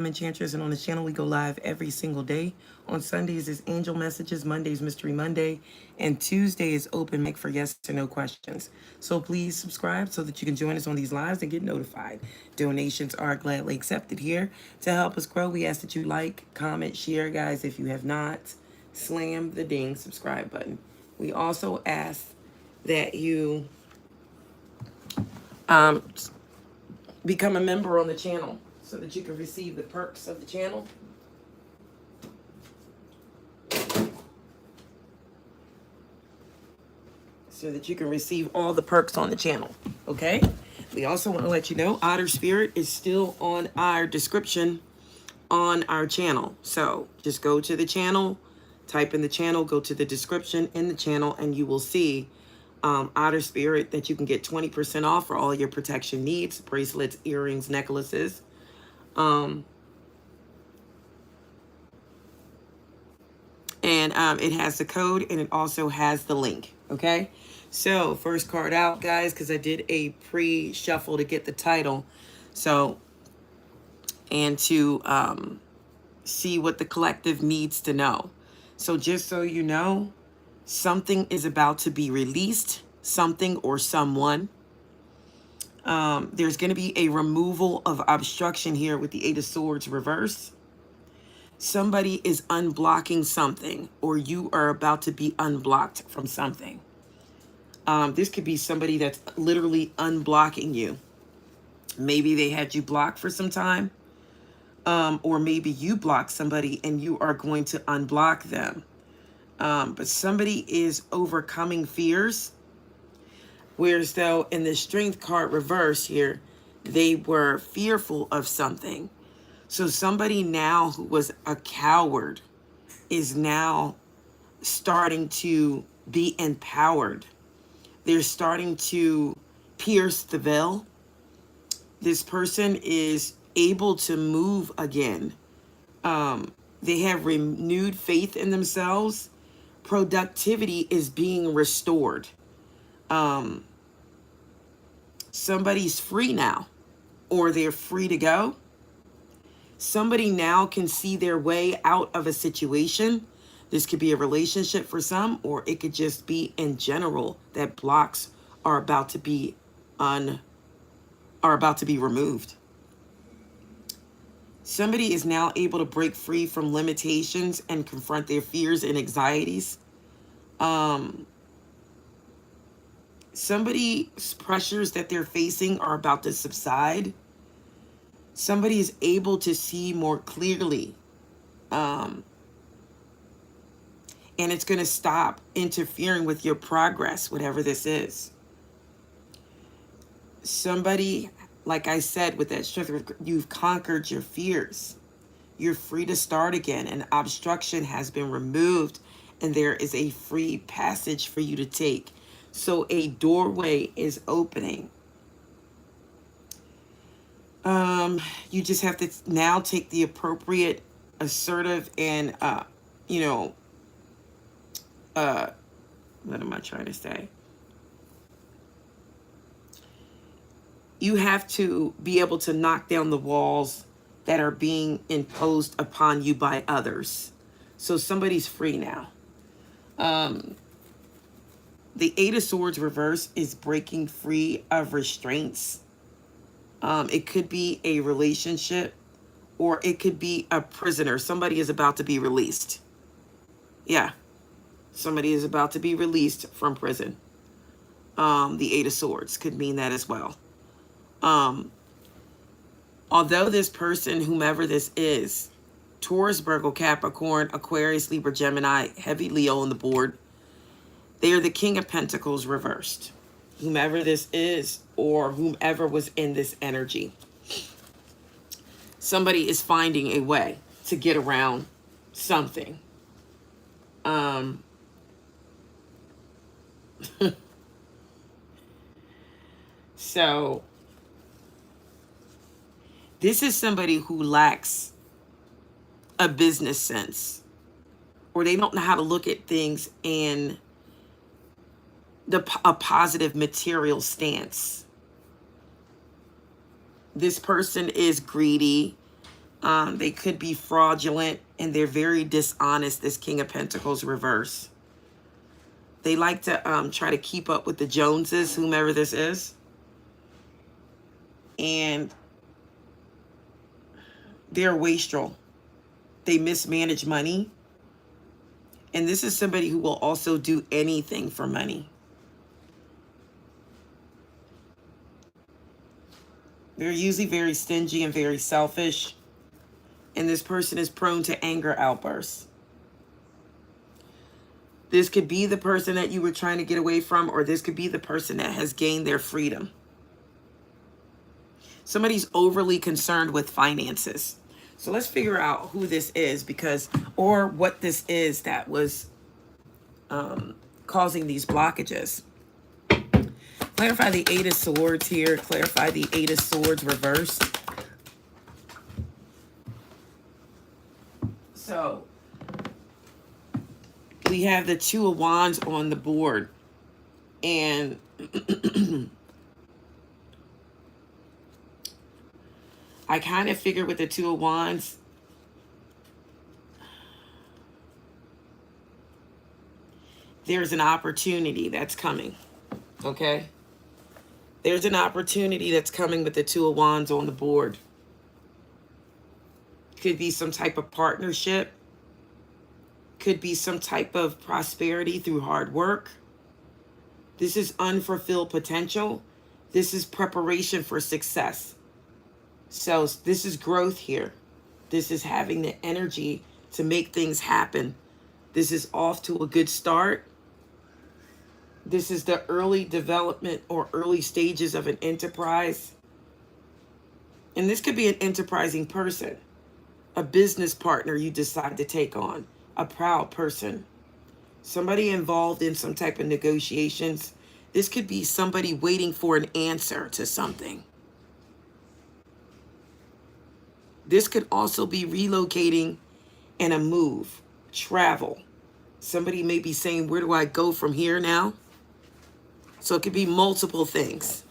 Enchantress, and on this channel we go live every single day. On Sundays is Angel Messages, Mondays Mystery Monday, and Tuesday is open mic for yes or no questions. So please subscribe so that you can join us on these lives and get notified. Donations are gladly accepted here. To help us grow, we ask that you like, comment, share, guys. If you have not, slam the ding subscribe button. We also ask that you become a member on the channel so that you can receive the perks of the channel. So that you can receive all the perks on the channel, okay? We also want to let you know Otter Spirit is still on our description on our channel. So just go to the channel, type in the channel, go to the description in the channel, and you will see Otter Spirit that you can get 20% off for all your protection needs, bracelets, earrings, necklaces. It has the code and it also has the link, okay? So first card out, guys, because I did a pre-shuffle to get the title. So, and to see what the collective needs to know. So just so you know, something is about to be released, something or someone. There's going to be a removal of obstruction here with the Eight of Swords reverse. Somebody is unblocking something, or you are about to be unblocked from something. This could be somebody that's literally unblocking you. Maybe they had you blocked for some time, or maybe you blocked somebody and you are going to unblock them. But somebody is overcoming fears. Whereas though in the Strength card reverse here, they were fearful of something. So somebody now who was a coward is now starting to be empowered. They're starting to pierce the veil. This person is able to move again. They have renewed faith in themselves. Productivity is being restored. Somebody's free now, or they're free to go. Somebody now can see their way out of a situation. This could be a relationship for some, or it could just be in general that blocks are about to be removed. Somebody is now able to break free from limitations and confront their fears and anxieties. Somebody's pressures that they're facing are about to subside. Somebody is able to see more clearly. And it's going to stop interfering with your progress, whatever this is. Somebody, like I said, with that strength, you've conquered your fears. You're free to start again. An obstruction has been removed, and there is a free passage for you to take. So a doorway is opening. You just have to now take the appropriate, assertive, and, what am I trying to say? You have to be able to knock down the walls that are being imposed upon you by others. So somebody's free now. The Eight of Swords reverse is breaking free of restraints. It could be a relationship, or it could be a prisoner. Somebody is about to be released. Yeah. Somebody is about to be released from prison. The Eight of Swords could mean that as well. Although this person, whomever this is, Taurus, Virgo, Capricorn, Aquarius, Libra, Gemini, heavy Leo on the board, they are the King of Pentacles reversed. Whomever this is, or whomever was in this energy. Somebody is finding a way to get around something. So this is somebody who lacks a business sense, or they don't know how to look at things in a positive material stance. This person is greedy. They could be fraudulent, and they're very dishonest, this King of Pentacles reverse. They like to try to keep up with the Joneses, whomever this is. And they're wastrel. They mismanage money. And this is somebody who will also do anything for money. They're usually very stingy and very selfish. And this person is prone to anger outbursts. This could be the person that you were trying to get away from, or this could be the person that has gained their freedom. Somebody's overly concerned with finances. So let's figure out who this is, because, or what this is that was causing these blockages. Clarify the Eight of Swords here. Clarify the Eight of Swords reversed. So we have the Two of Wands on the board. And I kind of figured with the Two of Wands, there's an opportunity that's coming, okay? There's an opportunity that's coming with the Two of Wands on the board. Could be some type of partnership. Could be some type of prosperity through hard work. This is unfulfilled potential. This is preparation for success. So this is growth here. This is having the energy to make things happen. This is off to a good start. This is the early development or early stages of an enterprise. And this could be an enterprising person, a business partner you decide to take on, a proud person, somebody involved in some type of negotiations. This could be somebody waiting for an answer to something. This could also be relocating and a move, travel. Somebody may be saying, where do I go from here now? So it could be multiple things.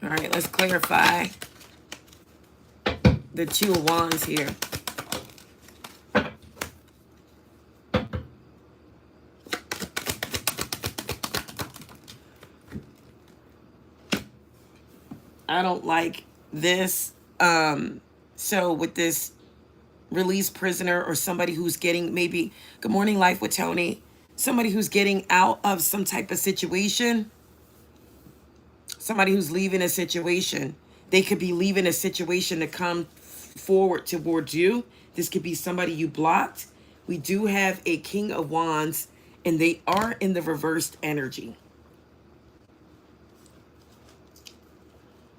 All right, let's clarify the Two of Wands here. I don't like this. So with this released prisoner or somebody who's getting maybe, good morning, Life with Tony, somebody who's getting out of some type of situation, somebody who's leaving a situation. They could be leaving a situation to come forward towards you. This could be somebody you blocked. We do have a King of Wands, and they are in the reversed energy.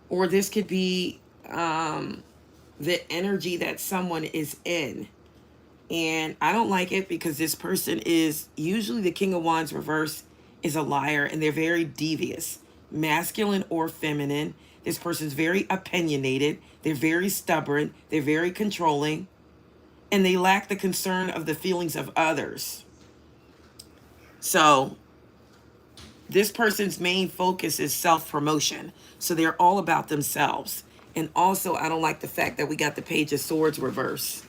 Or this could be the energy that someone is in. And I don't like it because this person is, usually the King of Wands reverse is a liar, and they're very devious, masculine or feminine. This person's very opinionated. They're very stubborn. They're very controlling. And they lack the concern of the feelings of others. So this person's main focus is self-promotion. So they're all about themselves. And also, I don't like the fact that we got the Page of Swords reverse.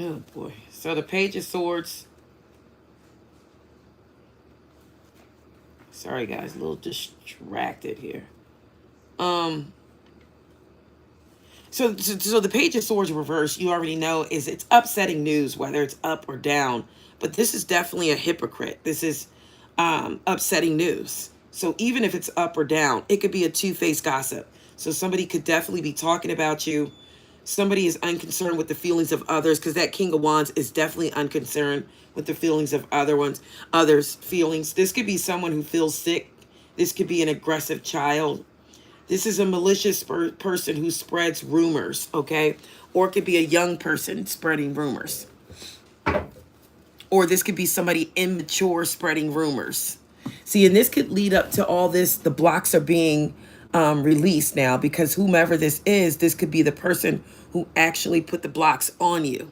Oh boy. So the Page of Swords. Sorry guys, a little distracted here. So the Page of Swords reverse, you already know, is it's upsetting news, whether it's up or down. But this is definitely a hypocrite. This is upsetting news. So even if it's up or down, it could be a two-faced gossip. So somebody could definitely be talking about you. Somebody is unconcerned with the feelings of others, because that King of Wands is definitely unconcerned with the feelings of others' feelings. This could be someone who feels sick. This could be an aggressive child. This is a malicious person who spreads rumors, okay? Or it could be a young person spreading rumors. Or this could be somebody immature spreading rumors. See, and this could lead up to all this. The blocks are being released now, because whomever this is, this could be the person who actually put the blocks on you.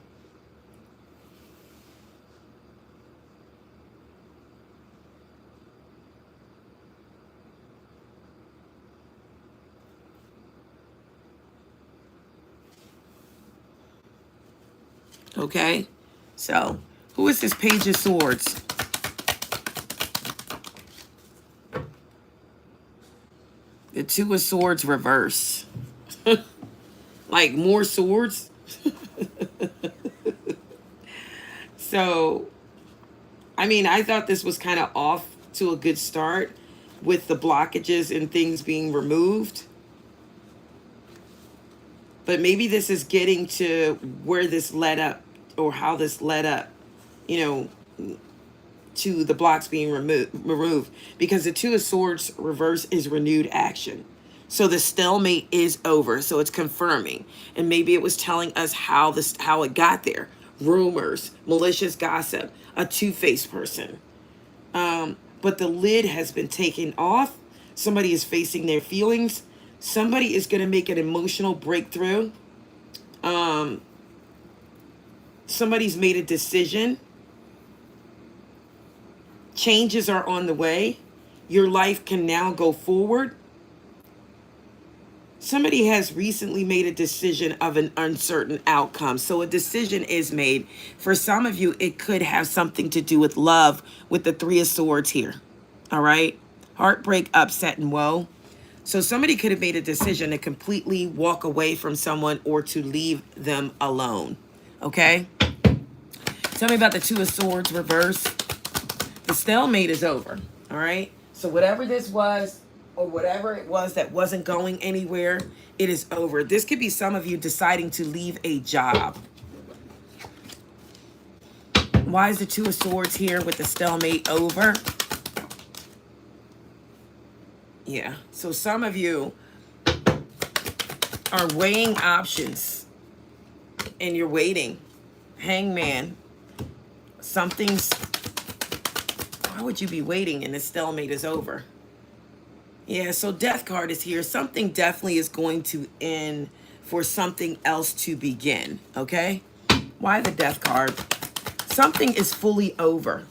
Okay? So, who is this Page of Swords? The Two of Swords reverse. Like more swords. So, I mean, I thought this was kind of off to a good start with the blockages and things being removed. But maybe this is getting to where this led up, or how this led up, you know, to the blocks being removed. Because the Two of Swords reverse is renewed action. So the stalemate is over. So it's confirming. And maybe it was telling us how it got there. Rumors, malicious gossip, a two-faced person. But the lid has been taken off. Somebody is facing their feelings. Somebody is going to make an emotional breakthrough. Somebody's made a decision. Changes are on the way. Your life can now go forward. Somebody has recently made a decision of an uncertain outcome. So a decision is made. For some of you, it could have something to do with love, with the Three of Swords here. All right? Heartbreak, upset, and woe. So somebody could have made a decision to completely walk away from someone or to leave them alone. Okay? Tell me about the Two of Swords reverse. The stalemate is over. All right? So whatever this was, or whatever it was that wasn't going anywhere, it is over. This could be some of you deciding to leave a job. Why is the Two of Swords here with the stalemate over? Yeah, so some of you are weighing options and you're waiting. Hangman. Something's... Why would you be waiting and the stalemate is over? Yeah, so Death card is here. Something definitely is going to end for something else to begin, okay? Why the Death card? Something is fully over.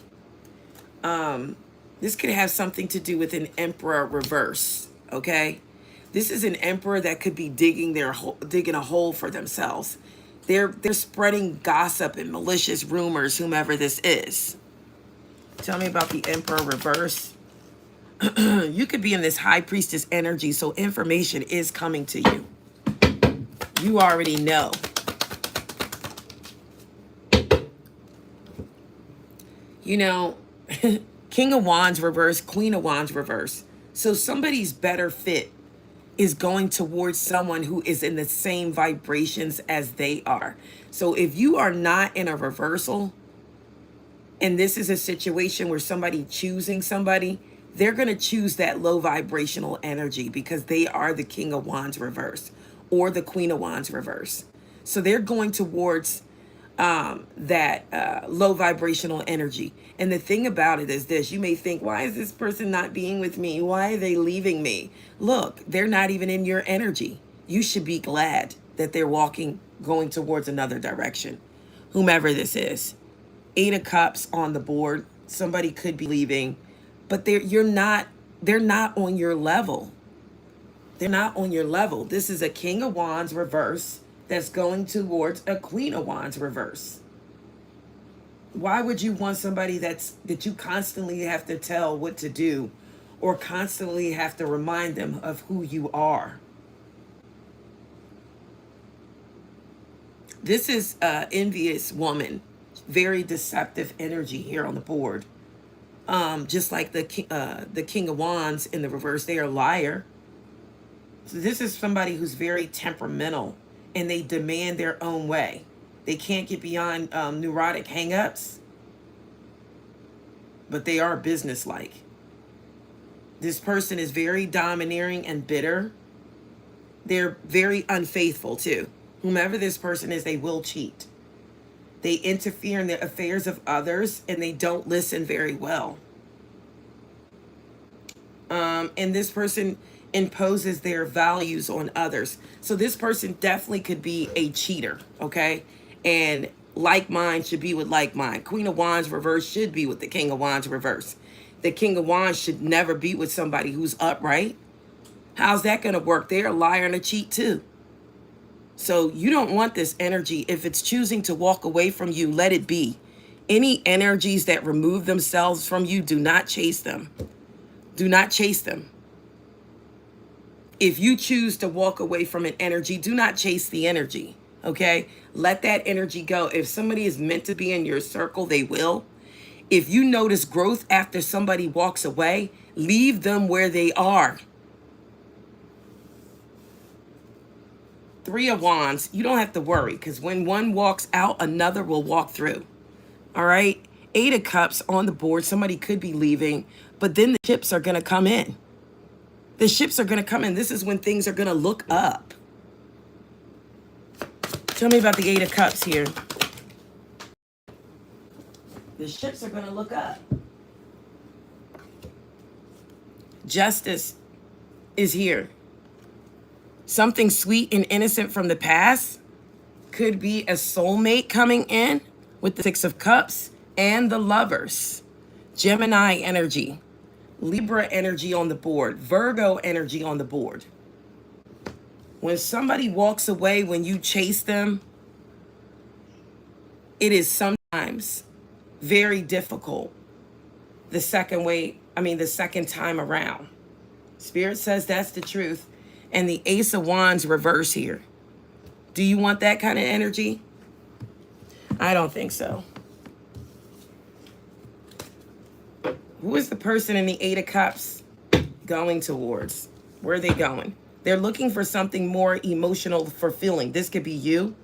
This could have something to do with an Emperor reverse, okay? This is an Emperor that could be digging a hole for themselves. They're spreading gossip and malicious rumors, whomever this is. Tell me about the Emperor reverse. You could be in this High Priestess energy, so information is coming to you. You already know. You know, King of Wands reverse, Queen of Wands reverse. So somebody's better fit is going towards someone who is in the same vibrations as they are. So if you are not in a reversal, and this is a situation where somebody choosing somebody, they're going to choose that low vibrational energy because they are the King of Wands reverse or the Queen of Wands reverse. So they're going towards that low vibrational energy. And the thing about it is this: you may think, why is this person not being with me? Why are they leaving me? Look, they're not even in your energy. You should be glad that they're going towards another direction, whomever this is. 8 of Cups on the board. Somebody could be leaving, but they're not on your level. They're not on your level. This is a King of Wands reverse that's going towards a Queen of Wands reverse. Why would you want somebody that you constantly have to tell what to do, or constantly have to remind them of who you are? This is an envious woman. Very deceptive energy here on the board. Just like the King of Wands in the reverse, they are a liar. So this is somebody who's very temperamental and they demand their own way. They can't get beyond neurotic hang-ups, but they are businesslike. This person is very domineering and bitter. They're very unfaithful too. Whomever this person is, they will cheat. They interfere in the affairs of others and they don't listen very well. And this person imposes their values on others. So this person definitely could be a cheater, okay? And like mind should be with like mind. Queen of Wands reverse should be with the King of Wands reverse. The King of Wands should never be with somebody who's upright. How's that going to work? They're a liar and a cheat too. So you don't want this energy. If it's choosing to walk away from you, let it be. Any energies that remove themselves from you, do not chase them. Do not chase them. If you choose to walk away from an energy, do not chase the energy, okay? Let that energy go. If somebody is meant to be in your circle, they will. If you notice growth after somebody walks away, leave them where they are. Three of Wands, you don't have to worry, because when one walks out, another will walk through. All right? Eight of Cups on the board. Somebody could be leaving, but then the ships are going to come in. The ships are going to come in. This is when things are going to look up. Tell me about the Eight of Cups here. The ships are going to look up. Justice is here. Something sweet and innocent from the past could be a soulmate coming in with the Six of Cups and the Lovers. Gemini energy. Libra energy on the board. Virgo energy on the board. When somebody walks away, when you chase them, it is sometimes very difficult the second time around. Spirit says that's the truth. And the Ace of Wands reverse here. Do you want that kind of energy? I don't think so. Who is the person in the Eight of Cups going towards? Where are they going? They're looking for something more emotional fulfilling. This could be you.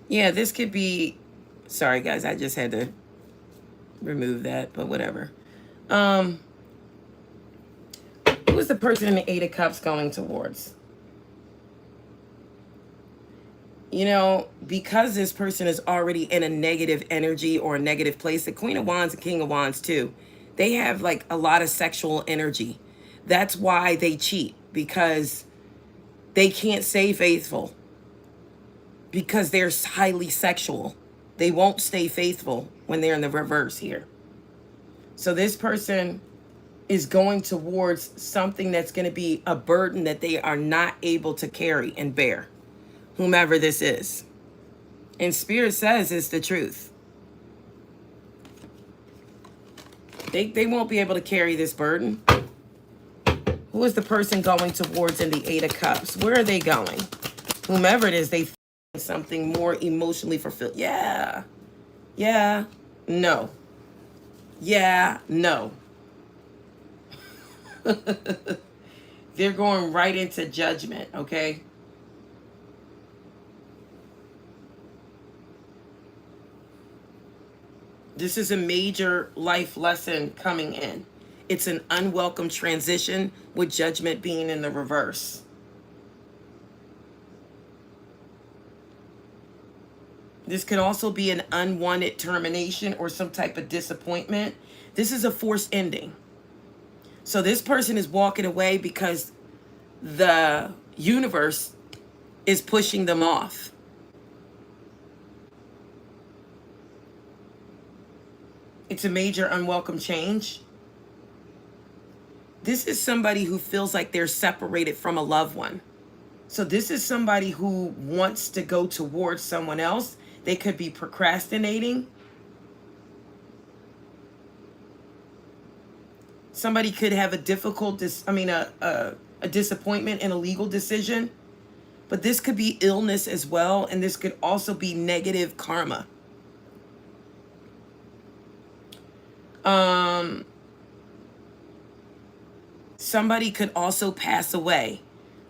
Yeah, this could be... Sorry, guys, I just had to remove that, but whatever. Who is the person in the Eight of Cups going towards? You know, because this person is already in a negative energy or a negative place, the Queen of Wands and King of Wands too, they have like a lot of sexual energy. That's why they cheat, because they can't stay faithful. Because they're highly sexual. They won't stay faithful when they're in the reverse here. So this person is going towards something that's going to be a burden that they are not able to carry and bear, whomever this is. And Spirit says it's the truth. They won't be able to carry this burden. Who is the person going towards in the Eight of Cups? Where are they going? Whomever it is, they something more emotionally fulfilled. Yeah. Yeah. No. Yeah. No. They're going right into judgment, okay? This is a major life lesson coming in. It's an unwelcome transition with judgment being in the reverse. This could also be an unwanted termination or some type of disappointment. This is a forced ending. So this person is walking away because the universe is pushing them off. It's a major unwelcome change. This is somebody who feels like they're separated from a loved one. So this is somebody who wants to go towards someone else. They could be procrastinating. Somebody could have a difficult, a disappointment in a legal decision. But this could be illness as well. And this could also be negative karma. Somebody could also pass away.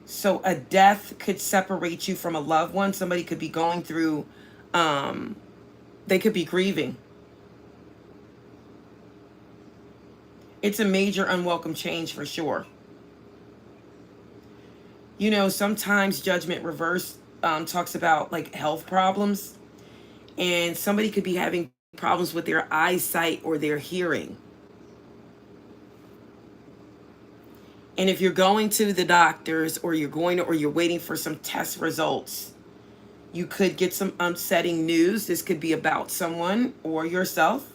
So a death could separate you from a loved one. Somebody could be going through, they could be grieving. It's a major unwelcome change for sure. You know, sometimes judgment reverse talks about like health problems, and somebody could be having problems with their eyesight or their hearing. And if you're going to the doctors, or you're waiting for some test results, you could get some upsetting news. This could be about someone or yourself.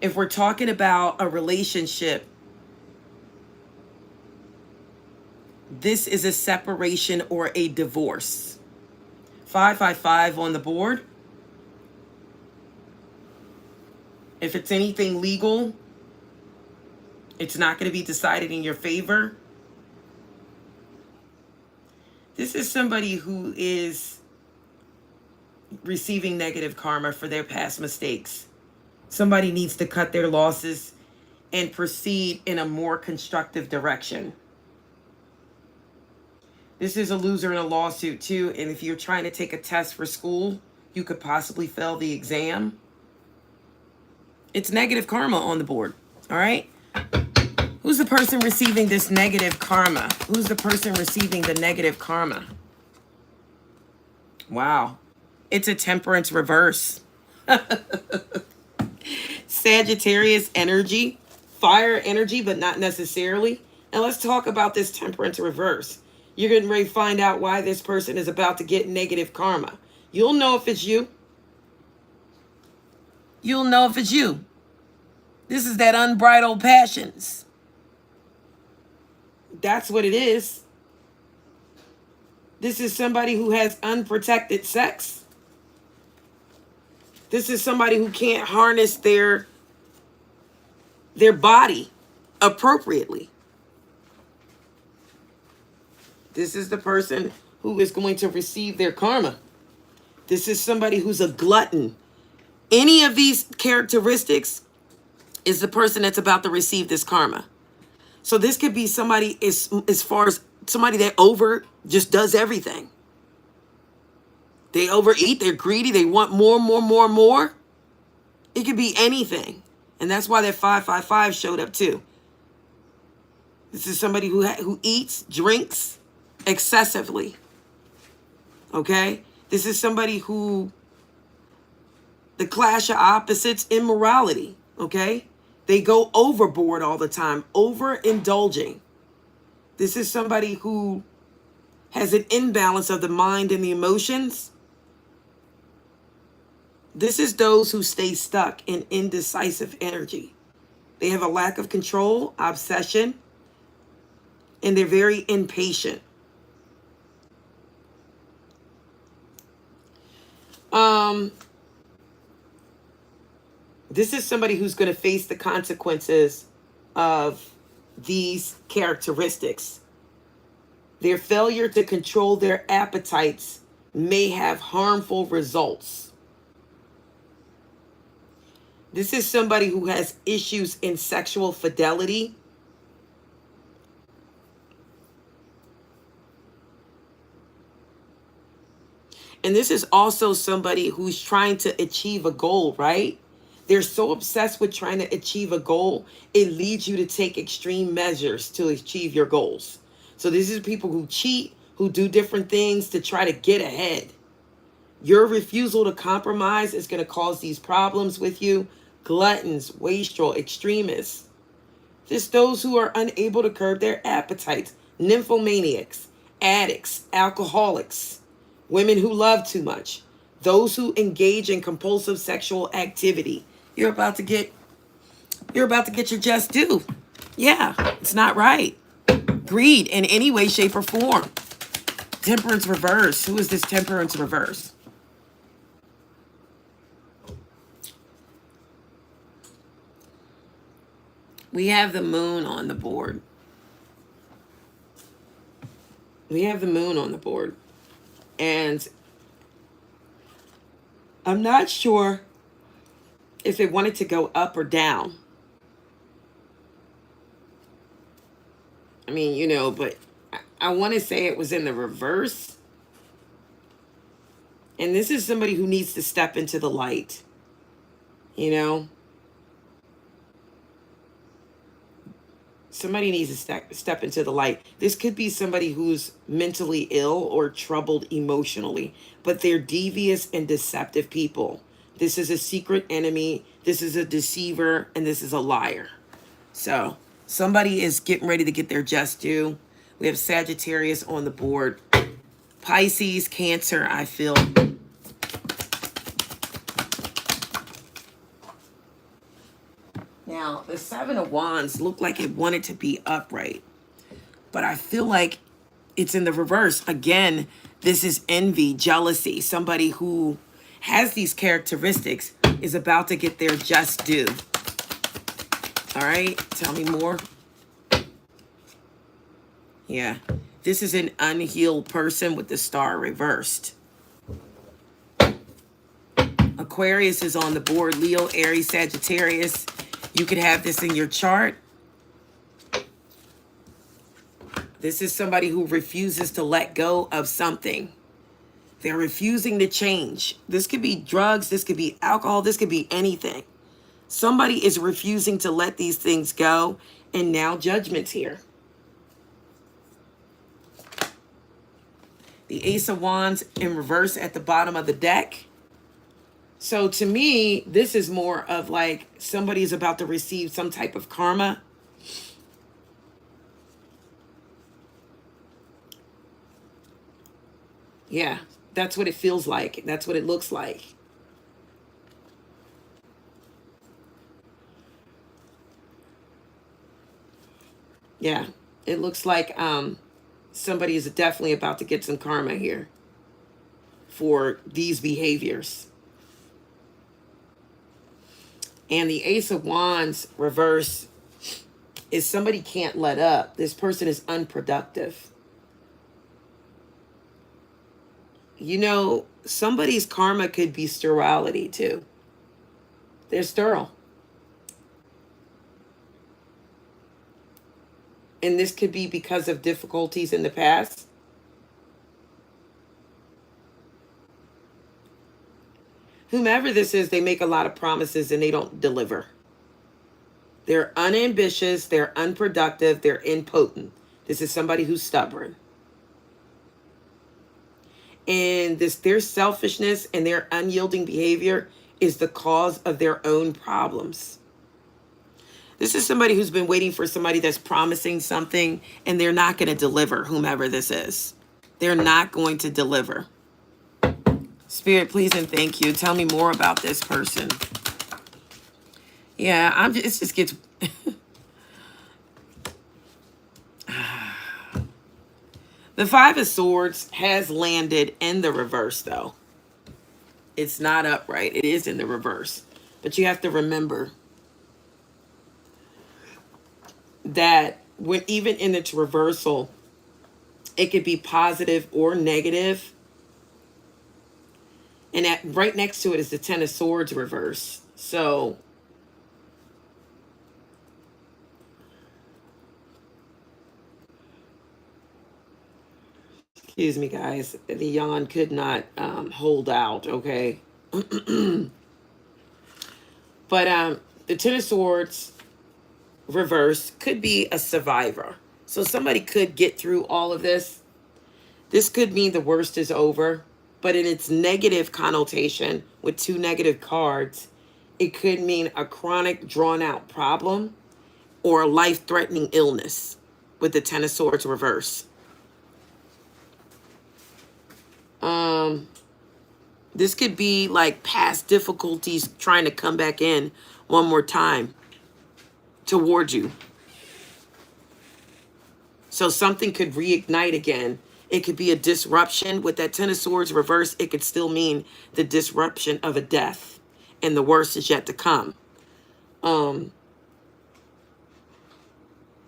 If we're talking about a relationship, this is a separation or a divorce. 555 on the board. If it's anything legal, it's not going to be decided in your favor. This is somebody who is receiving negative karma for their past mistakes. Somebody needs to cut their losses and proceed in a more constructive direction. This is a loser in a lawsuit too. And if you're trying to take a test for school, you could possibly fail the exam. It's negative karma on the board. All right. Who's the person receiving this negative karma? Who's the person receiving the negative karma? Wow. It's a Temperance reverse. Sagittarius energy, fire energy, but not necessarily. And let's talk about this Temperance reverse. You're getting ready to find out why this person is about to get negative karma. You'll know if it's you. You'll know if it's you. This is that unbridled passions. That's what it is. This is somebody who has unprotected sex. This is somebody who can't harness their body appropriately. This is the person who is going to receive their karma. This is somebody who's a glutton. Any of these characteristics is the person that's about to receive this karma. So this could be somebody as far as somebody that just does everything. They overeat, they're greedy, they want more. It could be anything. And that's why that 555 showed up too. This is somebody who eats, drinks excessively. Okay? This is somebody who, the clash of opposites, immorality. Okay? They go overboard all the time, overindulging. This is somebody who has an imbalance of the mind and the emotions. This is those who stay stuck in indecisive energy. They have a lack of control, obsession, and they're very impatient. This is somebody who's going to face the consequences of these characteristics. Their failure to control their appetites may have harmful results. This is somebody who has issues in sexual fidelity. And this is also somebody who's trying to achieve a goal, right? They're so obsessed with trying to achieve a goal, it leads you to take extreme measures to achieve your goals. So this is people who cheat, who do different things to try to get ahead. Your refusal to compromise is going to cause these problems with you. Gluttons, wastrel, extremists. Just those who are unable to curb their appetites. Nymphomaniacs, addicts, alcoholics, women who love too much. Those who engage in compulsive sexual activity. You're about to get your just due. Yeah, it's not right. Greed in any way, shape, or form. Temperance reverse. Who is this Temperance reverse? We have the moon on the board. We have the moon on the board. And I'm not sure if it wanted to go up or down. I mean, you know, but I want to say it was in the reverse. And this is somebody who needs to step into the light. You know? Somebody needs to step into the light. This could be somebody who's mentally ill or troubled emotionally, but they're devious and deceptive people. This is a secret enemy. This is a deceiver, and this is a liar. So somebody is getting ready to get their just due. We have Sagittarius on the board. Pisces, Cancer, I feel. Now, the Seven of Wands looked like it wanted to be upright, but I feel like it's in the reverse. Again, this is envy, jealousy. Somebody who has these characteristics is about to get their just due. All right, tell me more. Yeah, this is an unhealed person with the star reversed. Aquarius is on the board. Leo, Aries, Sagittarius. You could have this in your chart. This is somebody who refuses to let go of something. They're refusing to change. This could be drugs. This could be alcohol. This could be anything. Somebody is refusing to let these things go, and now judgment's here. The Ace of Wands in reverse at the bottom of the deck. So to me, this is more of like somebody is about to receive some type of karma. Yeah, that's what it feels like. That's what it looks like. Yeah, it looks like somebody is definitely about to get some karma here for these behaviors. And the Ace of Wands reverse is somebody can't let up. This person is unproductive. You know, somebody's karma could be sterility too. They're sterile. And this could be because of difficulties in the past. Whomever this is, they make a lot of promises and they don't deliver. They're unambitious, they're unproductive, they're impotent. This is somebody who's stubborn. And their selfishness and their unyielding behavior is the cause of their own problems. This is somebody who's been waiting for somebody that's promising something, and they're not going to deliver, whomever this is. They're not going to deliver. Spirit, please and thank you. Tell me more about this person. Yeah, it just gets... The Five of Swords has landed in the reverse, though. It's not upright. It is in the reverse. But you have to remember that when even in its reversal, it could be positive or negative. And right next to it is the Ten of Swords reverse. So excuse me, guys. The yawn could not hold out, okay? But the Ten of Swords reverse could be a survivor. So somebody could get through all of this. This could mean the worst is over. But in its negative connotation, with two negative cards, it could mean a chronic, drawn-out problem or a life-threatening illness with the Ten of Swords reverse. This could be like past difficulties trying to come back in one more time toward you. So something could reignite again. It could be a disruption. With that Ten of Swords reverse, it could still mean the disruption of a death. And the worst is yet to come.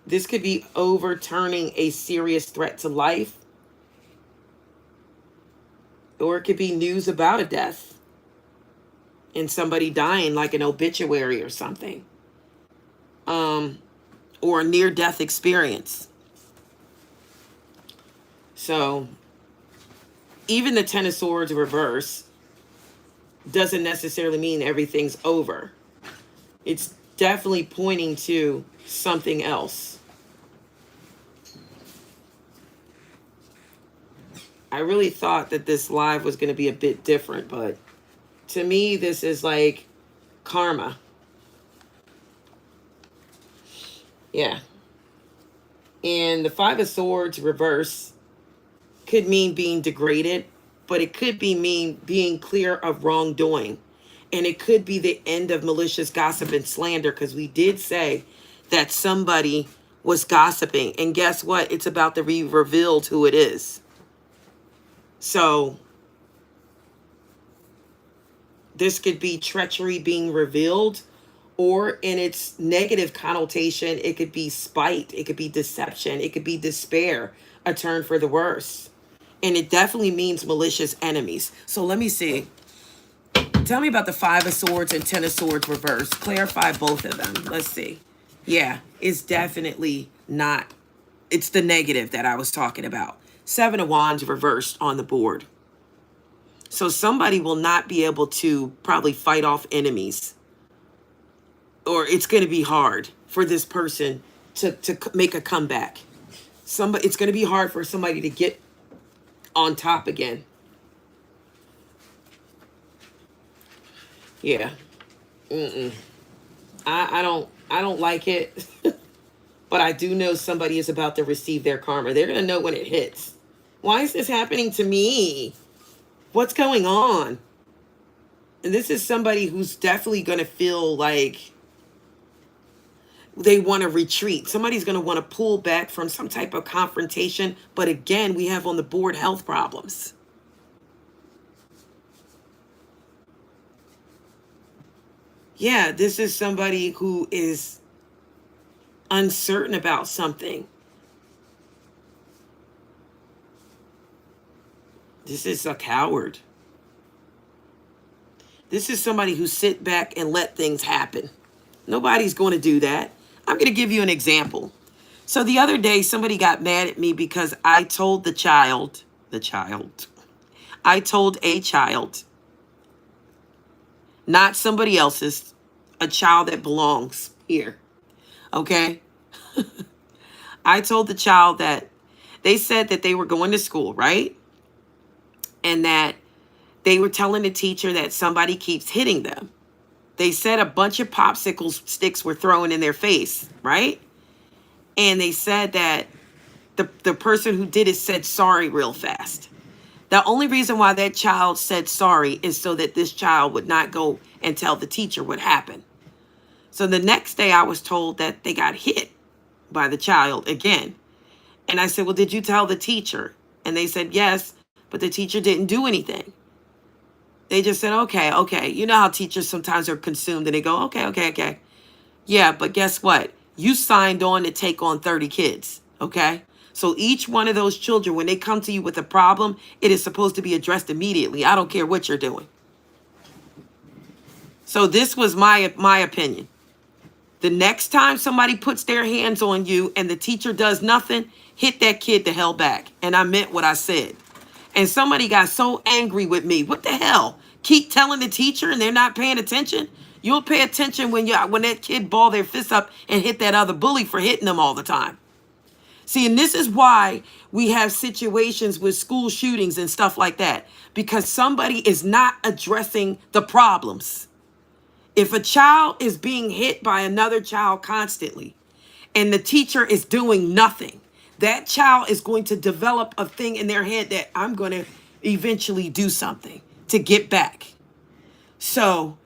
This could be overturning a serious threat to life. Or it could be news about a death. And somebody dying, like an obituary or something. Or a near-death experience. So, even the Ten of Swords reverse doesn't necessarily mean everything's over. It's definitely pointing to something else. I really thought that this live was going to be a bit different, but to me, this is like karma. Yeah. And the Five of Swords reverse could mean being degraded, but it could be mean being clear of wrongdoing. And it could be the end of malicious gossip and slander, because we did say that somebody was gossiping. And guess what? It's about to be revealed who it is. So this could be treachery being revealed, or in its negative connotation, it could be spite, it could be deception, it could be despair, a turn for the worse. And it definitely means malicious enemies. So let me see. Tell me about the Five of Swords and Ten of Swords reverse. Clarify both of them. Let's see. Yeah, it's definitely not. It's the negative that I was talking about. Seven of Wands reversed on the board. So somebody will not be able to probably fight off enemies. Or it's going to be hard for this person to make a comeback. It's going to be hard for somebody to get on top again. Yeah. I don't like it. But I do know somebody is about to receive their karma. They're going to know when it hits. Why is this happening to me? What's going on? And this is somebody who's definitely going to feel like they want to retreat. Somebody's going to want to pull back from some type of confrontation. But again, we have on the board health problems. Yeah, this is somebody who is uncertain about something. This is a coward. This is somebody who sit back and let things happen. Nobody's going to do that. I'm going to give you an example. So the other day, somebody got mad at me because I told I told a child, not somebody else's, a child that belongs here. Okay? I told the child that they said that they were going to school, right? And that they were telling the teacher that somebody keeps hitting them. They said a bunch of popsicle sticks were thrown in their face, right? And they said that the person who did it said sorry real fast. The only reason why that child said sorry is so that this child would not go and tell the teacher what happened. So the next day I was told that they got hit by the child again. And I said, well, did you tell the teacher? And they said, yes, but the teacher didn't do anything. They just said, okay. You know how teachers sometimes are consumed and they go, okay. Yeah, but guess what? You signed on to take on 30 kids, okay? So each one of those children, when they come to you with a problem, it is supposed to be addressed immediately. I don't care what you're doing. So this was my opinion. The next time somebody puts their hands on you and the teacher does nothing, hit that kid the hell back. And I meant what I said. And somebody got so angry with me. What the hell? Keep telling the teacher and they're not paying attention? You'll pay attention when that kid ball their fist up and hit that other bully for hitting them all the time. See, and this is why we have situations with school shootings and stuff like that. Because somebody is not addressing the problems. If a child is being hit by another child constantly and the teacher is doing nothing, that child is going to develop a thing in their head that I'm going to eventually do something to get back. So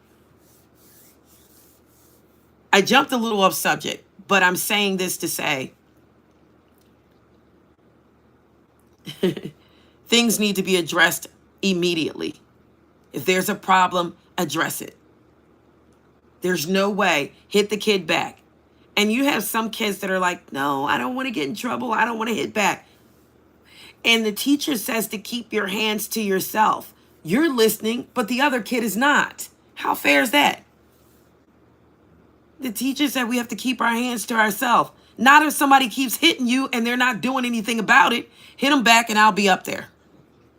I jumped a little off subject, but I'm saying this to say things need to be addressed immediately. If there's a problem, address it. There's no way. Hit the kid back. And you have some kids that are like, no, I don't want to get in trouble. I don't want to hit back. And the teacher says to keep your hands to yourself. You're listening, but the other kid is not. How fair is that? The teacher said we have to keep our hands to ourselves. Not if somebody keeps hitting you and they're not doing anything about it. Hit them back and I'll be up there.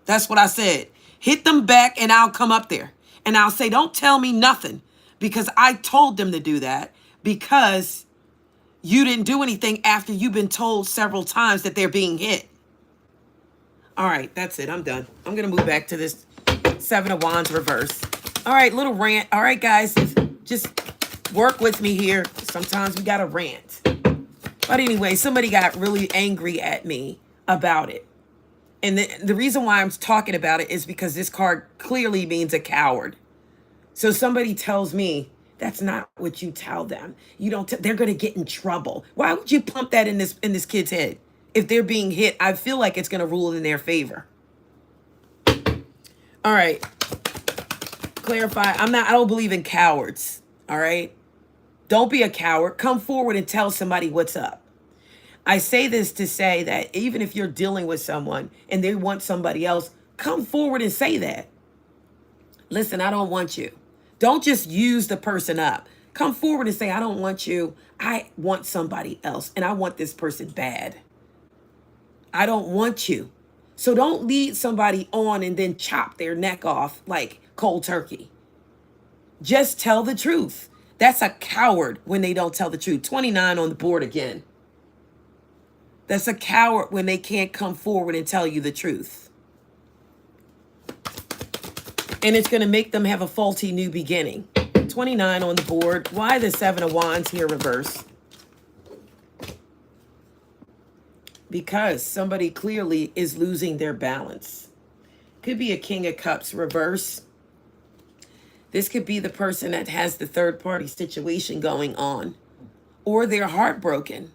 That's what I said. Hit them back and I'll come up there. And I'll say, don't tell me nothing. Because I told them to do that because you didn't do anything after you've been told several times that they're being hit. All right, that's it. I'm done. I'm going to move back to this Seven of Wands reverse. All right, little rant. All right, guys, just work with me here. Sometimes we got to rant. But anyway, somebody got really angry at me about it. And the reason why I'm talking about it is because this card clearly means a coward. So somebody tells me, that's not what you tell them. You don't. They're going to get in trouble. Why would you pump that in this kid's head? If they're being hit, I feel like it's going to rule in their favor. All right. Clarify. I don't believe in cowards. All right. Don't be a coward. Come forward and tell somebody what's up. I say this to say that even if you're dealing with someone and they want somebody else, come forward and say that. Listen, I don't want you. Don't just use the person up. Come forward and say, I don't want you. I want somebody else, and I want this person bad. I don't want you. So don't lead somebody on and then chop their neck off like cold turkey. Just tell the truth. That's a coward when they don't tell the truth. 29 on the board again. That's a coward when they can't come forward and tell you the truth. And it's going to make them have a faulty new beginning. 29 on the board. Why the Seven of Wands here reverse? Because somebody clearly is losing their balance. Could be a King of Cups reverse. This could be the person that has the third party situation going on. Or they're heartbroken.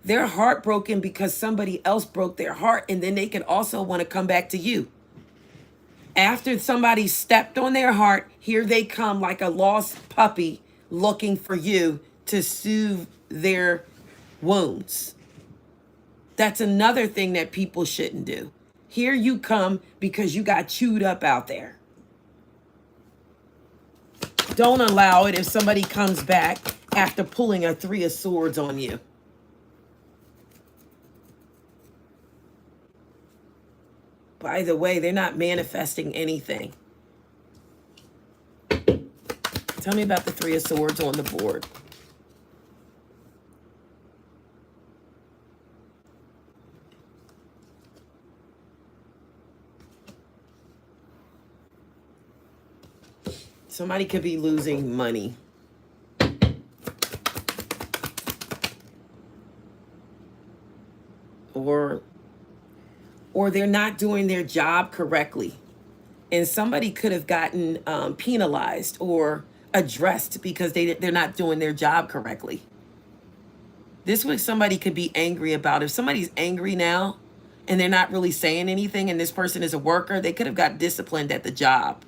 They're heartbroken because somebody else broke their heart, and then they could also want to come back to you. After somebody stepped on their heart, here they come like a lost puppy looking for you to soothe their wounds. That's another thing that people shouldn't do. Here you come because you got chewed up out there. Don't allow it if somebody comes back after pulling a Three of Swords on you. By the way, they're not manifesting anything. Tell me about the Three of Swords on the board. Somebody could be losing money. Or they're not doing their job correctly. And somebody could have gotten penalized or addressed because they're not doing their job correctly. This is what somebody could be angry about. If somebody's angry now and they're not really saying anything and this person is a worker, they could have got disciplined at the job.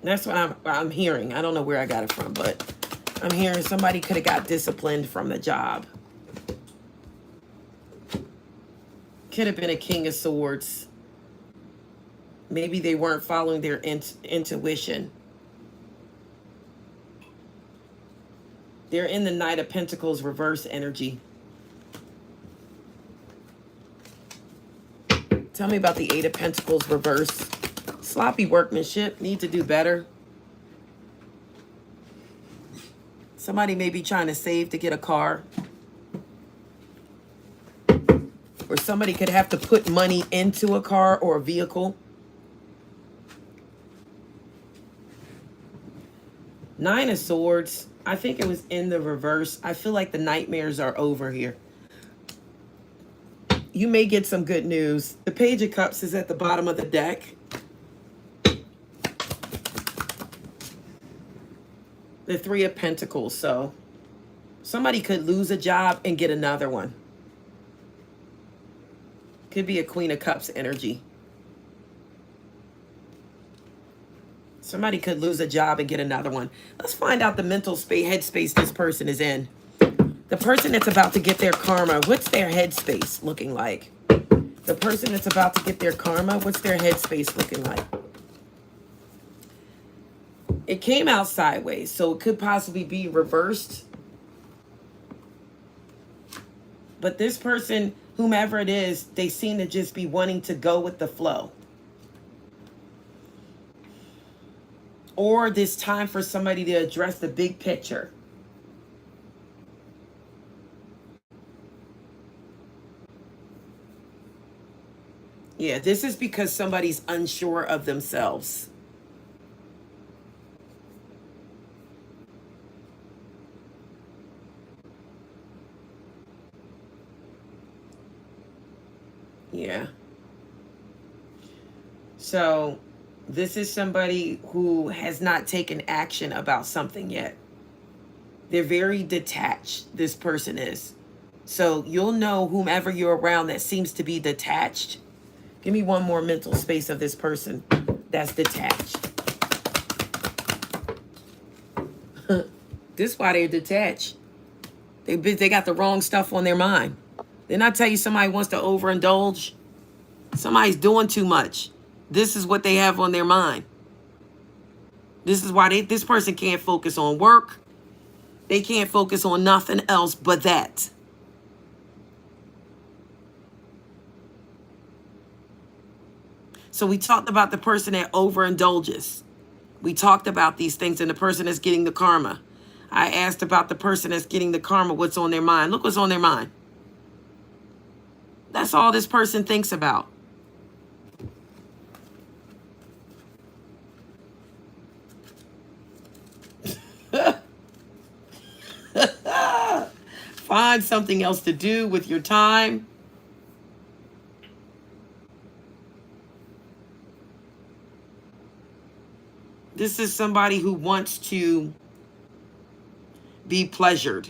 That's what I'm hearing. I don't know where I got it from, but I'm hearing somebody could have got disciplined from the job. Could have been a King of Swords. Maybe they weren't following their intuition. They're in the Knight of Pentacles reverse energy. Tell me about the Eight of Pentacles reverse. Sloppy workmanship. Need to do better. Somebody may be trying to save to get a car. Or somebody could have to put money into a car or a vehicle. Nine of Swords. I think it was in the reverse. I feel like the nightmares are over here. You may get some good news. The Page of Cups is at the bottom of the deck. The Three of Pentacles. So somebody could lose a job and get another one. Could be a Queen of Cups energy. Somebody could lose a job and get another one. Let's find out the mental headspace this person is in. The person that's about to get their karma, what's their headspace looking like? The person that's about to get their karma, what's their headspace looking like? It came out sideways, so it could possibly be reversed. But this person, whomever it is, they seem to just be wanting to go with the flow. Or this time for somebody to address the big picture. Yeah, this is because somebody's unsure of themselves. Yeah. So this is somebody who has not taken action about something yet. They're very detached, this person is. So you'll know whomever you're around that seems to be detached. Give me one more mental space of this person that's detached. This is why they're detached. They got the wrong stuff on their mind. Didn't I tell you somebody wants to overindulge? Somebody's doing too much. This is what they have on their mind. This is why this person can't focus on work. They can't focus on nothing else but that. So we talked about the person that overindulges. We talked about these things and the person that's getting the karma. I asked about the person that's getting the karma, what's on their mind. Look what's on their mind. That's all this person thinks about. Find something else to do with your time. This is somebody who wants to be pleasured.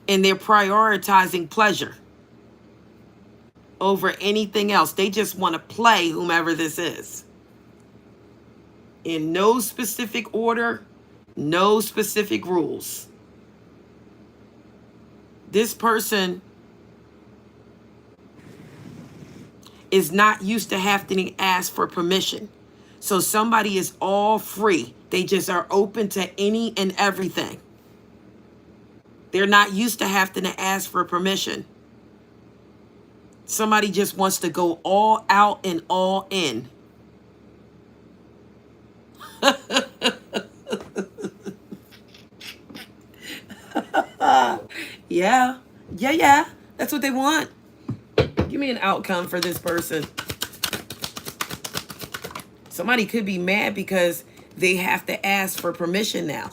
And they're prioritizing pleasure over anything else. They just want to play whomever this is. In no specific order, no specific rules. This person is not used to having to ask for permission. So somebody is all free. They just are open to any and everything. They're not used to having to ask for permission. Somebody just wants to go all out and all in. Yeah. Yeah. That's what they want. Give me an outcome for this person. Somebody could be mad because they have to ask for permission now.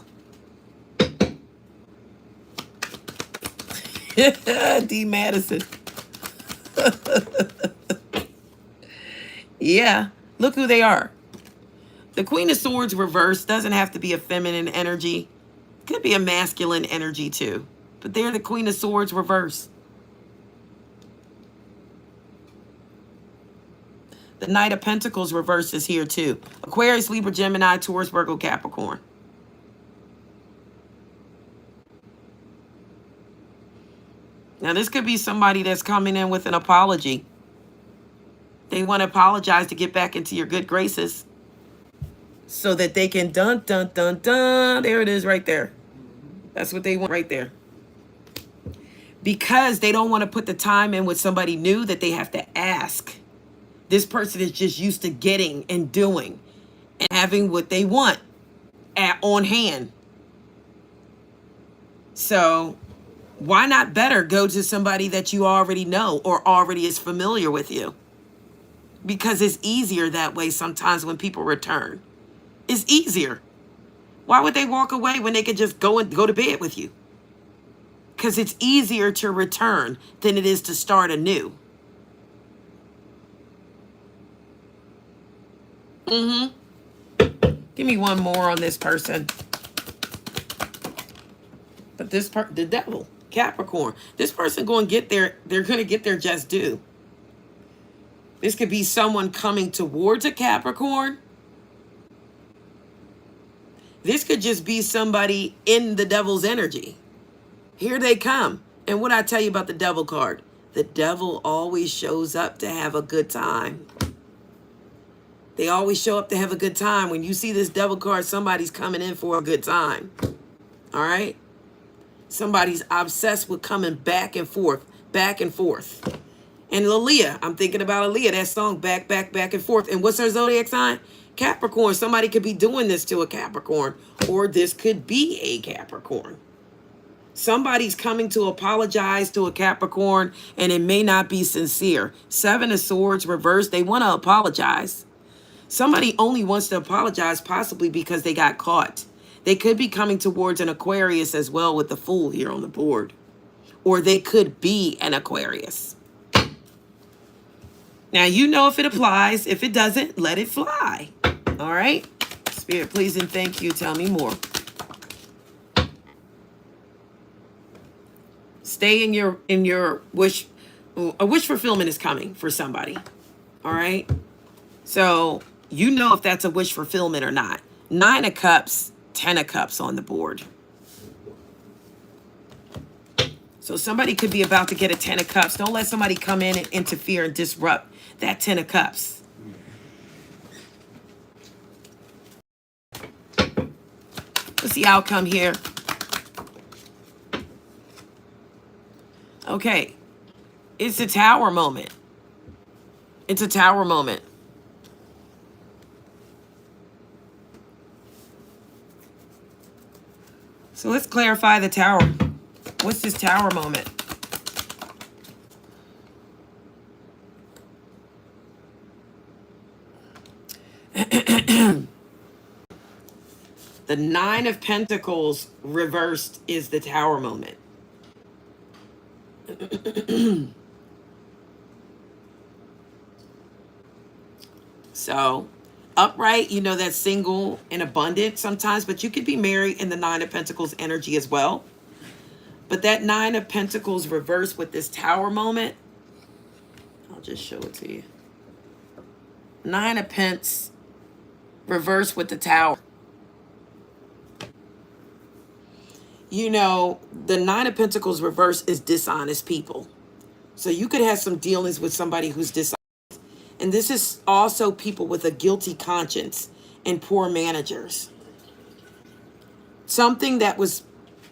D. Madison. Yeah. Look who they are. The Queen of Swords reversed doesn't have to be a feminine energy. Could be a masculine energy too. But they're the Queen of Swords reversed. The Knight of Pentacles reversed is here too. Aquarius, Libra, Gemini, Taurus, Virgo, Capricorn. Now this could be somebody that's coming in with an apology. They want to apologize to get back into your good graces. So that they can dun dun dun dun. There it is right there. That's what they want right there. Because they don't want to put the time in with somebody new that they have to ask. This person is just used to getting and doing and having what they want on hand. So why not better go to somebody that you already know or already is familiar with you? Because it's easier that way sometimes when people return. It's easier. Why would they walk away when they could just go to bed with you? Because it's easier to return than it is to start anew. Give me one more on this person. But the devil, Capricorn. This person going to get they're going to get their just due. This could be someone coming towards a Capricorn. This could just be somebody in the devil's energy. Here they come. And what I tell you about the devil card, the devil always shows up to have a good time. They always show up to have a good time. When you see this devil card, somebody's coming in for a good time. All right? Somebody's obsessed with coming back and forth, back and forth. And Aaliyah, I'm thinking about Aaliyah, that song, back, back, back and forth. And what's her zodiac sign? Capricorn. Somebody could be doing this to a Capricorn, or this could be a Capricorn. Somebody's coming to apologize to a Capricorn, and it may not be sincere. Seven of Swords reversed. They want to apologize. Somebody only wants to apologize possibly because they got caught. They could be coming towards an Aquarius as well with the Fool here on the board. Or they could be an Aquarius. Now, you know if it applies. If it doesn't, let it fly. All right? Spirit, please and thank you. Tell me more. Stay in your wish. A wish fulfillment is coming for somebody. All right? So, you know if that's a wish fulfillment or not. 9 of Cups, 10 of Cups on the board. So somebody could be about to get a 10 of Cups. Don't let somebody come in and interfere and disrupt that 10 of Cups. What's the outcome here? Okay. It's a Tower moment. It's a Tower moment. So let's clarify the Tower. What's this Tower moment? The 9 of Pentacles reversed is the Tower moment. So, upright, you know, that's single and abundant sometimes, but you could be married in the 9 of Pentacles energy as well. But that 9 of Pentacles reversed with this Tower moment, I'll just show it to you. 9 of Pence reversed with the Tower. You know, the 9 of Pentacles reverse is dishonest people. So you could have some dealings with somebody who's dishonest. And this is also people with a guilty conscience and poor managers. Something that was,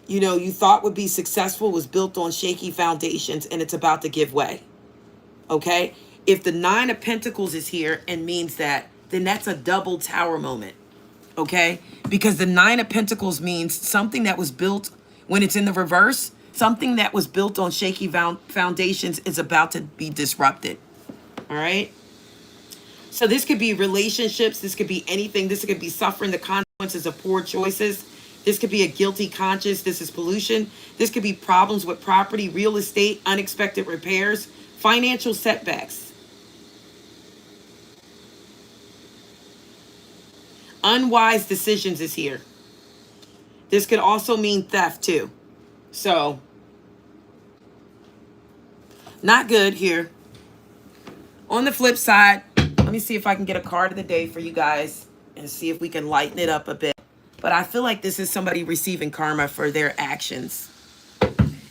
you know, you thought would be successful was built on shaky foundations, and it's about to give way. Okay? If the 9 of Pentacles is here and means that, then that's a double Tower moment. Okay? Because the 9 of Pentacles means something that was built, when it's in the reverse, something that was built on shaky foundations is about to be disrupted. All right? So this could be relationships. This could be anything. This could be suffering the consequences of poor choices. This could be a guilty conscience. This is pollution. This could be problems with property, real estate, unexpected repairs, financial setbacks. Unwise decisions is here. This could also mean theft too. So, not good here. On the flip side, let me see if I can get a card of the day for you guys and see if we can lighten it up a bit. But I feel like this is somebody receiving karma for their actions.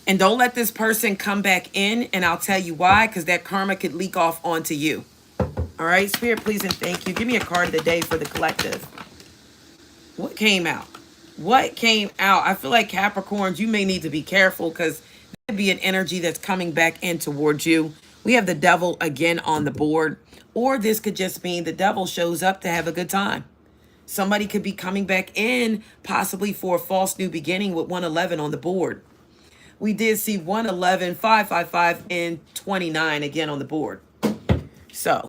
And don't let this person come back in, and I'll tell you why, because that karma could leak off onto you. All right, Spirit, please and thank you. Give me a card of the day for the collective. What came out? What came out? I feel like Capricorns, you may need to be careful because there could be an energy that's coming back in towards you. We have the Devil again on the board. Or this could just mean the Devil shows up to have a good time. Somebody could be coming back in possibly for a false new beginning with 111 on the board. We did see 111, 555, and 29 again on the board. So,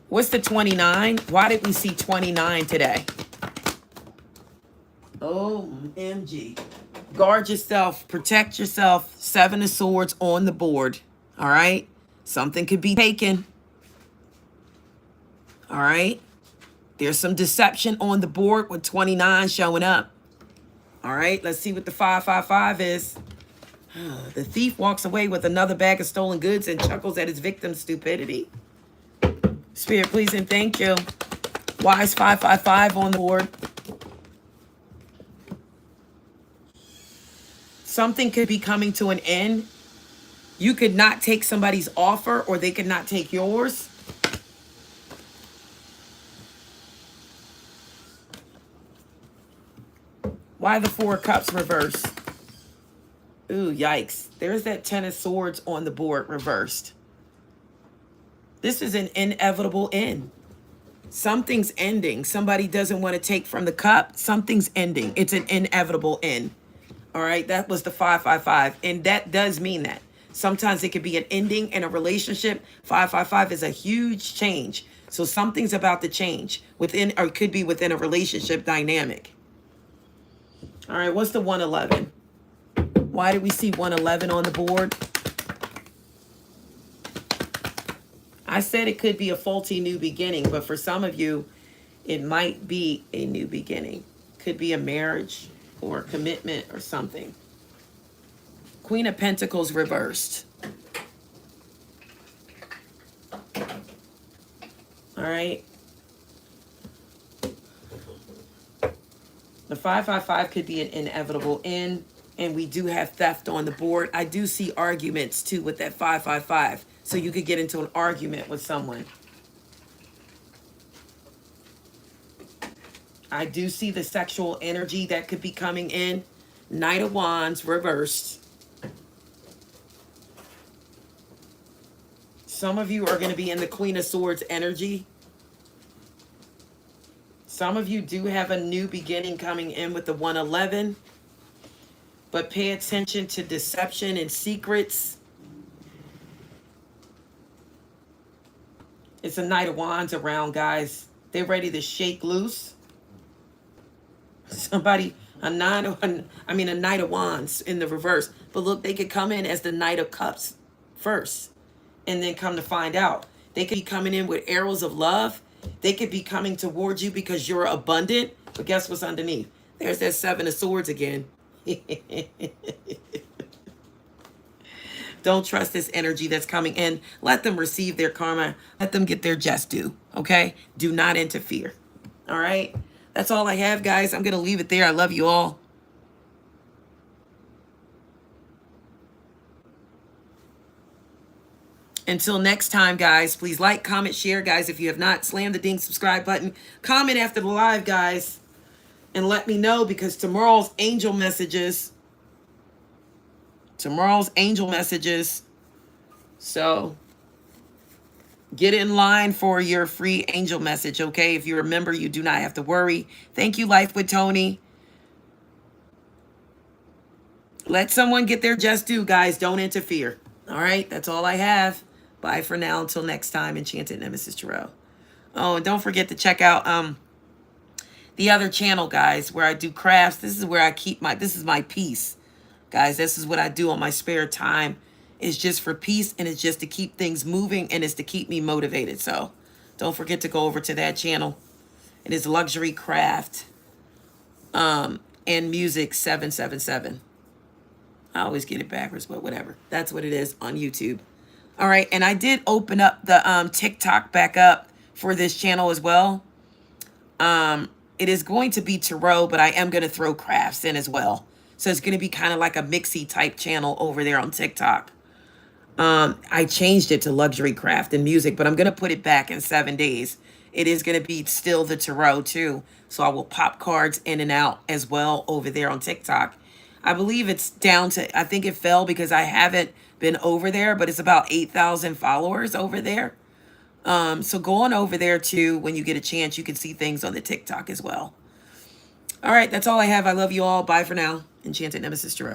what's the 29? Why did we see 29 today? OMG. Guard yourself. Protect yourself. 7 of Swords on the board. All right? Something could be taken. All right? There's some deception on the board with 29 showing up. All right? Let's see what the 555 is. The thief walks away with another bag of stolen goods and chuckles at his victim's stupidity. Spirit, please and thank you. Why is 555 on the board? Something could be coming to an end. You could not take somebody's offer, or they could not take yours. Why the 4 of Cups reversed? Ooh, yikes. There's that 10 of Swords on the board reversed. This is an inevitable end. Something's ending. Somebody doesn't want to take from the cup. Something's ending. It's an inevitable end. All right, that was the 555. And that does mean that. Sometimes it could be an ending in a relationship. 555 is a huge change. So something's about to change within, or it could be within a relationship dynamic. All right, what's the 111? Why did we see 111 on the board? I said it could be a faulty new beginning, but for some of you, it might be a new beginning. Could be a marriage or a commitment or something. Queen of Pentacles reversed. All right. The 555 could be an inevitable end, and we do have theft on the board. I do see arguments too with that 555. So you could get into an argument with someone. I do see the sexual energy that could be coming in. Knight of Wands reversed. Some of you are going to be in the Queen of Swords energy. Some of you do have a new beginning coming in with the 111. But pay attention to deception and secrets. It's a Knight of Wands around, guys. They're ready to shake loose. Somebody, a Knight of Wands in the reverse. But look, they could come in as the Knight of Cups first. And then come to find out. They could be coming in with arrows of love. They could be coming towards you because you're abundant. But guess what's underneath? There's that 7 of Swords again. Don't trust this energy that's coming in. Let them receive their karma. Let them get their just due. Okay? Do not interfere. All right? That's all I have, guys. I'm going to leave it there. I love you all. Until next time, guys, please like, comment, share, guys. If you have not, slam the ding subscribe button. Comment after the live, guys. And let me know, because tomorrow's angel messages. So get in line for your free angel message, okay? If you remember, you do not have to worry. Thank you, Life with Tony. Let someone get their just due, guys. Don't interfere. All right, that's all I have. Bye for now. Until next time, Enchanted Nemesis Tarot. Oh, and don't forget to check out the other channel, guys, where I do crafts. This is where I keep this is my peace. Guys, this is what I do on my spare time. It's just for peace, and it's just to keep things moving, and it's to keep me motivated. So don't forget to go over to that channel. It is Luxury Craft and Music 777. I always get it backwards, but whatever. That's what it is on YouTube. All right, and I did open up the TikTok back up for this channel as well. It is going to be tarot, but I am going to throw crafts in as well. So it's going to be kind of like a mixy type channel over there on TikTok. I changed it to Luxury Craft and Music, but I'm going to put it back in 7 days. It is going to be still the tarot too. So I will pop cards in and out as well over there on TikTok. I believe it's down to, I think it fell because I haven't been over there, but it's about 8,000 followers over there. So go on over there too. When you get a chance, you can see things on the TikTok as well. All right, that's all I have. I love you all. Bye for now. Enchanted Nemesis Tarot.